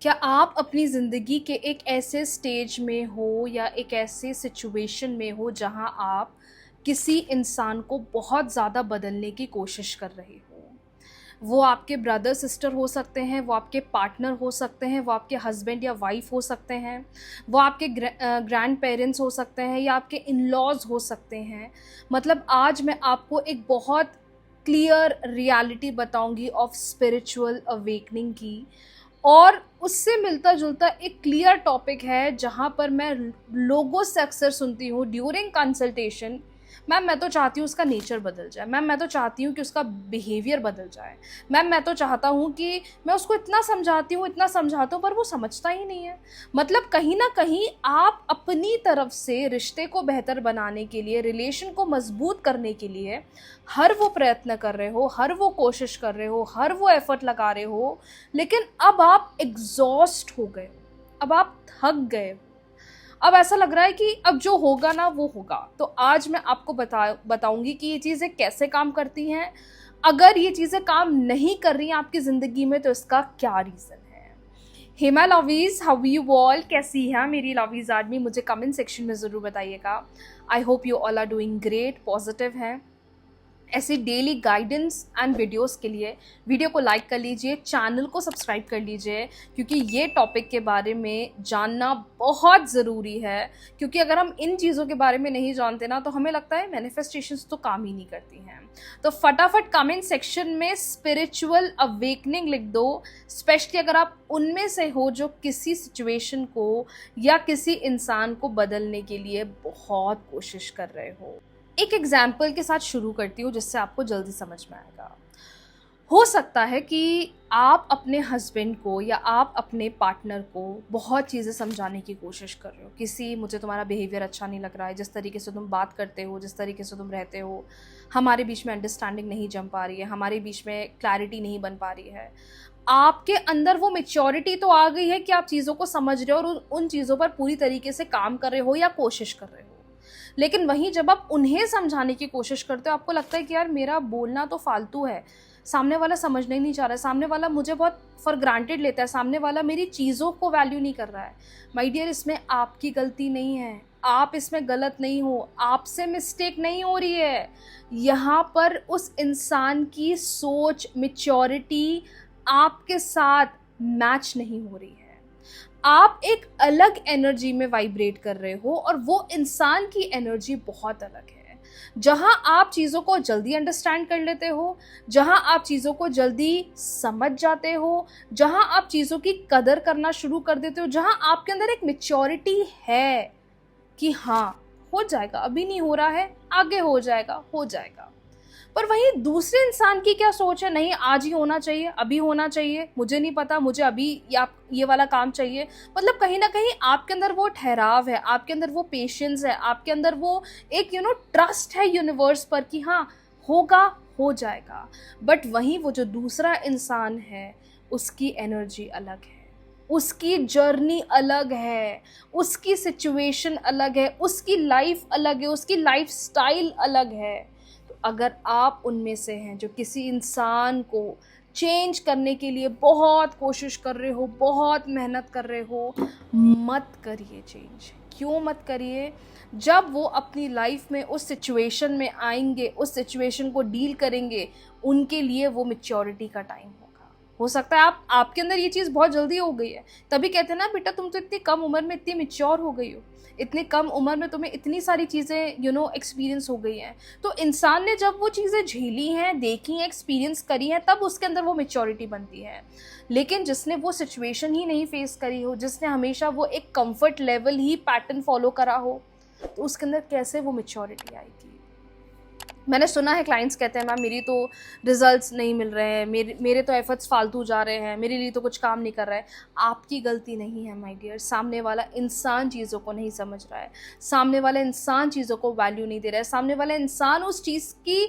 क्या आप अपनी ज़िंदगी के एक ऐसे स्टेज में हो या एक ऐसे सिचुएशन में हो जहाँ आप किसी इंसान को बहुत ज़्यादा बदलने की कोशिश कर रहे हो? वो आपके ब्रदर सिस्टर हो सकते हैं, वो आपके पार्टनर हो सकते हैं, वो आपके हस्बैंड या वाइफ हो सकते हैं, वो आपके ग्रैंड पेरेंट्स हो सकते हैं या आपके इन-लॉज़ हो सकते हैं। मतलब आज मैं आपको एक बहुत क्लियर रियलिटी बताऊँगी ऑफ स्पिरिचुअल अवेकनिंग की, और उससे मिलता-जुलता एक क्लियर टॉपिक है जहाँ पर मैं लोगों से अक्सर सुनती हूँ ड्यूरिंग कंसल्टेशन, मैम मैं तो चाहती हूँ उसका नेचर बदल जाए, मैम मैं तो चाहती हूँ कि उसका बिहेवियर बदल जाए, मैम मैं तो चाहता हूँ कि मैं उसको इतना समझाती हूँ, इतना समझाता हूँ, पर वो समझता ही नहीं है। मतलब कहीं न कहीं आप अपनी तरफ से रिश्ते को बेहतर बनाने के लिए, रिलेशन को मज़बूत करने के लिए हर वो प्रयत्न कर रहे हो, हर वो कोशिश कर रहे हो, हर वो एफ़र्ट लगा रहे हो, लेकिन अब आप एग्ज़ॉस्ट हो गए हो, अब आप थक गए हो। अब ऐसा लग रहा है कि अब जो होगा ना वो होगा। तो आज मैं आपको बताऊँगी कि ये चीज़ें कैसे काम करती हैं। अगर ये चीज़ें काम नहीं कर रही हैं आपकी ज़िंदगी में तो इसका क्या रीज़न है? Hey my lovies, how are you all? कैसी हैं मेरी लवीज़ आर्मी? मुझे कमेंट सेक्शन में ज़रूर बताइएगा। I hope you all are doing great, positive हैं। ऐसी डेली गाइडेंस एंड वीडियोस के लिए वीडियो को लाइक कर लीजिए, चैनल को सब्सक्राइब कर लीजिए, क्योंकि ये टॉपिक के बारे में जानना बहुत ज़रूरी है। क्योंकि अगर हम इन चीज़ों के बारे में नहीं जानते ना तो हमें लगता है मैनिफेस्टेशंस तो काम ही नहीं करती हैं। तो फटाफट कमेंट सेक्शन में स्पिरिचुअल अवेकनिंग लिख दो, स्पेशली अगर आप उनमें से हो जो किसी सिचुएशन को या किसी इंसान को बदलने के लिए बहुत कोशिश कर रहे हो। एक एग्जाम्पल के साथ शुरू करती हूँ जिससे आपको जल्दी समझ में आएगा। हो सकता है कि आप अपने हस्बैंड को या आप अपने पार्टनर को बहुत चीज़ें समझाने की कोशिश कर रहे हो, किसी मुझे तुम्हारा बिहेवियर अच्छा नहीं लग रहा है, जिस तरीके से तुम बात करते हो, जिस तरीके से तुम रहते हो, हमारे बीच में अंडरस्टैंडिंग नहीं जम पा रही है, हमारे बीच में क्लैरिटी नहीं बन पा रही है। आपके अंदर वो मैच्योरिटी तो आ गई है कि आप चीज़ों को समझ रहे हो और उन चीज़ों पर पूरी तरीके से काम कर रहे हो या कोशिश कर रहे हो। लेकिन वहीं जब आप उन्हें समझाने की कोशिश करते हो आपको लगता है कि यार मेरा बोलना तो फालतू है, सामने वाला समझना ही नहीं चाह रहा है, सामने वाला मुझे बहुत फॉर ग्रांटेड लेता है, सामने वाला मेरी चीज़ों को वैल्यू नहीं कर रहा है। माय डियर, इसमें आपकी गलती नहीं है, आप इसमें गलत नहीं हो, आपसे मिस्टेक नहीं हो रही है। यहाँ पर उस इंसान की सोच, मैच्योरिटी आपके साथ मैच नहीं हो रही है। आप एक अलग एनर्जी में वाइब्रेट कर रहे हो और वो इंसान की एनर्जी बहुत अलग है। जहां आप चीज़ों को जल्दी अंडरस्टैंड कर लेते हो, जहां आप चीज़ों को जल्दी समझ जाते हो, जहां आप चीज़ों की कदर करना शुरू कर देते हो, जहां आपके अंदर एक मैच्योरिटी है कि हाँ हो जाएगा, अभी नहीं हो रहा है, आगे हो जाएगा, हो जाएगा। पर वहीं दूसरे इंसान की क्या सोच है, नहीं आज ही होना चाहिए, अभी होना चाहिए, मुझे नहीं पता, मुझे अभी या ये वाला काम चाहिए। मतलब कहीं ना कहीं आपके अंदर वो ठहराव है, आपके अंदर वो पेशेंस है, आपके अंदर वो एक ट्रस्ट है यूनिवर्स पर कि हाँ होगा, हो जाएगा। बट वहीं वो जो दूसरा इंसान है उसकी एनर्जी अलग है, उसकी जर्नी अलग है, उसकी सिचुएशन अलग है, उसकी लाइफ अलग है, उसकी लाइफ स्टाइल अलग है। अगर आप उनमें से हैं जो किसी इंसान को चेंज करने के लिए बहुत कोशिश कर रहे हो, बहुत मेहनत कर रहे हो, मत करिए चेंज। क्यों मत करिए? जब वो अपनी लाइफ में उस सिचुएशन में आएंगे, उस सिचुएशन को डील करेंगे, उनके लिए वो मैच्योरिटी का टाइम होगा। हो सकता है आपके अंदर ये चीज़ बहुत जल्दी हो गई है, तभी कहते हैं ना बेटा तुम तो इतनी कम उम्र में इतनी मैच्योर हो गई हो, इतनी कम उम्र में तुम्हें इतनी सारी चीज़ें एक्सपीरियंस हो गई हैं। तो इंसान ने जब वो चीज़ें झेली हैं, देखी हैं, एक्सपीरियंस करी हैं, तब उसके अंदर वो मैच्योरिटी बनती है। लेकिन जिसने वो सिचुएशन ही नहीं फेस करी हो, जिसने हमेशा वो एक कंफर्ट लेवल ही पैटर्न फॉलो करा हो, तो उसके अंदर कैसे वो मैच्योरिटी आएगी? मैंने सुना है क्लाइंट्स कहते हैं मैम मेरी तो रिजल्ट्स नहीं मिल रहे हैं, मेरे तो एफर्ट्स फालतू जा रहे हैं, मेरे लिए तो कुछ काम नहीं कर रहा है। आपकी गलती नहीं है माय डियर, सामने वाला इंसान चीज़ों को नहीं समझ रहा है, सामने वाला इंसान चीज़ों को वैल्यू नहीं दे रहा है, सामने वाला इंसान उस चीज़ की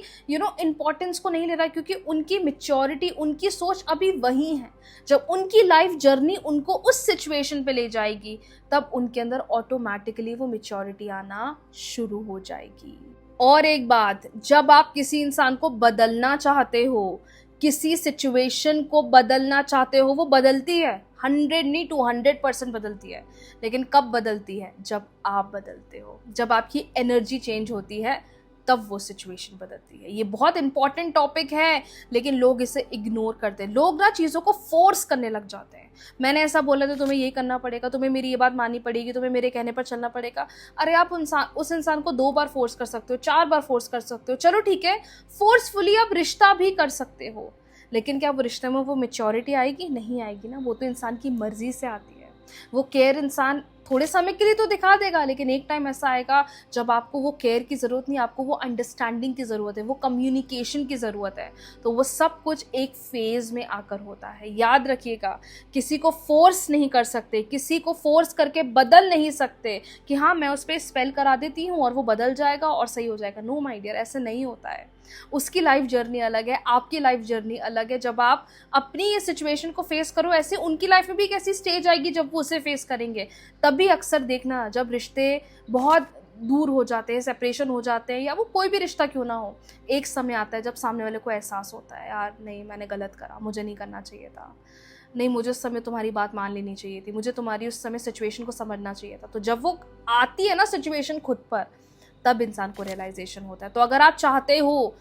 इम्पोर्टेंस को नहीं ले रहा है, क्योंकि उनकी मैच्योरिटी, उनकी सोच अभी वही है। जब उनकी लाइफ जर्नी उनको उस सिचुएशन पे ले जाएगी तब उनके अंदर ऑटोमेटिकली वो मैच्योरिटी आना शुरू हो जाएगी। और एक बात, जब आप किसी इंसान को बदलना चाहते हो, किसी सिचुएशन को बदलना चाहते हो, वो बदलती है, 100 नहीं 200% बदलती है। लेकिन कब बदलती है? जब आप बदलते हो, जब आपकी एनर्जी चेंज होती है, तब वो सिचुएशन बदलती है। ये बहुत इंपॉर्टेंट टॉपिक है, लेकिन लोग इसे इग्नोर करते हैं। लोग ना चीज़ों को फोर्स करने लग जाते हैं। मैंने ऐसा बोला तो तुम्हें ये करना पड़ेगा, तुम्हें मेरी ये बात माननी पड़ेगी, तुम्हें मेरे कहने पर चलना पड़ेगा। अरे आप उस इंसान को 2 बार फोर्स कर सकते हो, 4 बार फोर्स कर सकते हो, चलो ठीक है, फोर्सफुली आप रिश्ता भी कर सकते हो। लेकिन क्या वो रिश्ते में वो मैच्योरिटी आएगी? नहीं आएगी ना। वो तो इंसान की मर्जी से आती है। वो केयर इंसान थोड़े समय के लिए तो दिखा देगा, लेकिन एक टाइम ऐसा आएगा जब आपको वो केयर की ज़रूरत नहीं, आपको वो अंडरस्टैंडिंग की ज़रूरत है, वो कम्युनिकेशन की ज़रूरत है। तो वो सब कुछ एक फेज़ में आकर होता है। याद रखिएगा, किसी को फोर्स नहीं कर सकते, किसी को फोर्स करके बदल नहीं सकते कि हाँ मैं उस पर स्पेल करा देती हूँ और वो बदल जाएगा और सही हो जाएगा। नो माय डियर, ऐसे नहीं होता है। उसकी लाइफ जर्नी अलग है, आपकी लाइफ जर्नी अलग है। जब आप अपनी ये सिचुएशन को फेस करो, ऐसे उनकी लाइफ में भी एक ऐसी स्टेज आएगी जब वो उसे फेस करेंगे। तभी अक्सर देखना, जब रिश्ते बहुत दूर हो जाते हैं, सेपरेशन हो जाते हैं, या वो कोई भी रिश्ता क्यों ना हो, एक समय आता है जब सामने वाले को एहसास होता है, यार नहीं मैंने गलत करा, मुझे नहीं करना चाहिए था, नहीं मुझे उस समय तुम्हारी बात मान लेनी चाहिए थी, मुझे तुम्हारी उस समय सिचुएशन को समझना चाहिए था। तो जब वो आती है ना सिचुएशन खुद पर, तब इंसान को रियलाइजेशन होता है। तो अगर आप चाहते हो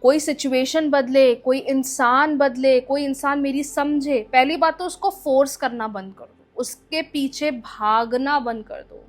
कोई सिचुएशन बदले, कोई इंसान बदले, कोई इंसान मेरी समझे, पहली बात तो उसको फोर्स करना बंद कर दो, उसके पीछे भागना बंद कर दो।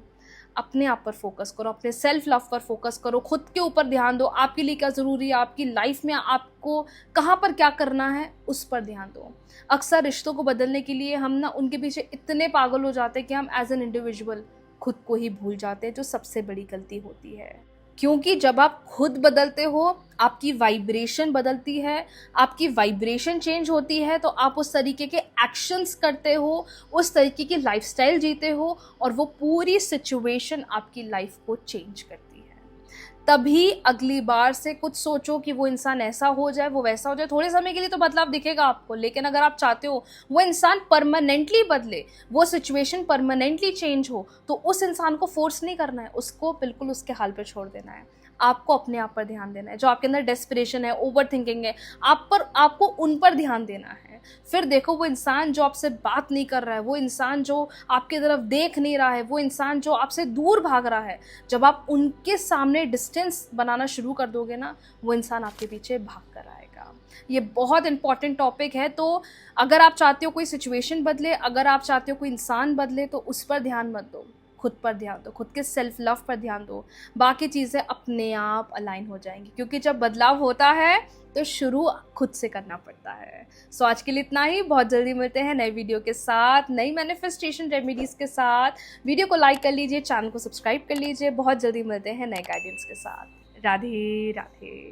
अपने आप पर फोकस करो, अपने सेल्फ लव पर फोकस करो, खुद के ऊपर ध्यान दो। आपके लिए क्या ज़रूरी है, आपकी लाइफ में आपको कहाँ पर क्या करना है, उस पर ध्यान दो। अक्सर रिश्तों को बदलने के लिए हम ना उनके पीछे इतने पागल हो जाते हैं कि हम एज एन इंडिविजुअल खुद को ही भूल जाते हैं, जो सबसे बड़ी गलती होती है। क्योंकि जब आप खुद बदलते हो, आपकी वाइब्रेशन बदलती है, आपकी वाइब्रेशन चेंज होती है, तो आप उस तरीके के एक्शंस करते हो, उस तरीके की लाइफस्टाइल जीते हो, और वो पूरी सिचुएशन आपकी लाइफ को चेंज करती है। तभी अगली बार से कुछ सोचो कि वो इंसान ऐसा हो जाए, वो वैसा हो जाए। थोड़े समय के लिए तो बदलाव दिखेगा आपको, लेकिन अगर आप चाहते हो वो इंसान परमानेंटली बदले, वो सिचुएशन परमानेंटली चेंज हो, तो उस इंसान को फोर्स नहीं करना है, उसको बिल्कुल उसके हाल पे छोड़ देना है। आपको अपने आप पर ध्यान देना है। जो आपके अंदर डेस्परेशन है, ओवर थिंकिंग है, आपको उन पर ध्यान देना है। फिर देखो, वो इंसान जो आपसे बात नहीं कर रहा है, वो इंसान जो आपकी तरफ देख नहीं रहा है, वो इंसान जो आपसे दूर भाग रहा है, जब आप उनके सामने डिस्टेंस बनाना शुरू कर दोगे ना, वो इंसान आपके पीछे भाग कर आएगा। ये बहुत इंपॉर्टेंट टॉपिक है। तो अगर आप चाहते हो कोई सिचुएशन बदले, अगर आप चाहते हो कोई इंसान बदले, तो उस पर ध्यान मत दो, खुद पर ध्यान दो, खुद के सेल्फ लव पर ध्यान दो। बाकी चीज़ें अपने आप अलाइन हो जाएंगी, क्योंकि जब बदलाव होता है तो शुरू खुद से करना पड़ता है। सो आज के लिए इतना ही। बहुत जल्दी मिलते हैं नए वीडियो के साथ, नई मैनिफेस्टेशन रेमेडीज़ के साथ। वीडियो को लाइक कर लीजिए, चैनल को सब्सक्राइब कर लीजिए। बहुत जल्दी मिलते हैं नए गाइडेंस के साथ। राधे राधे।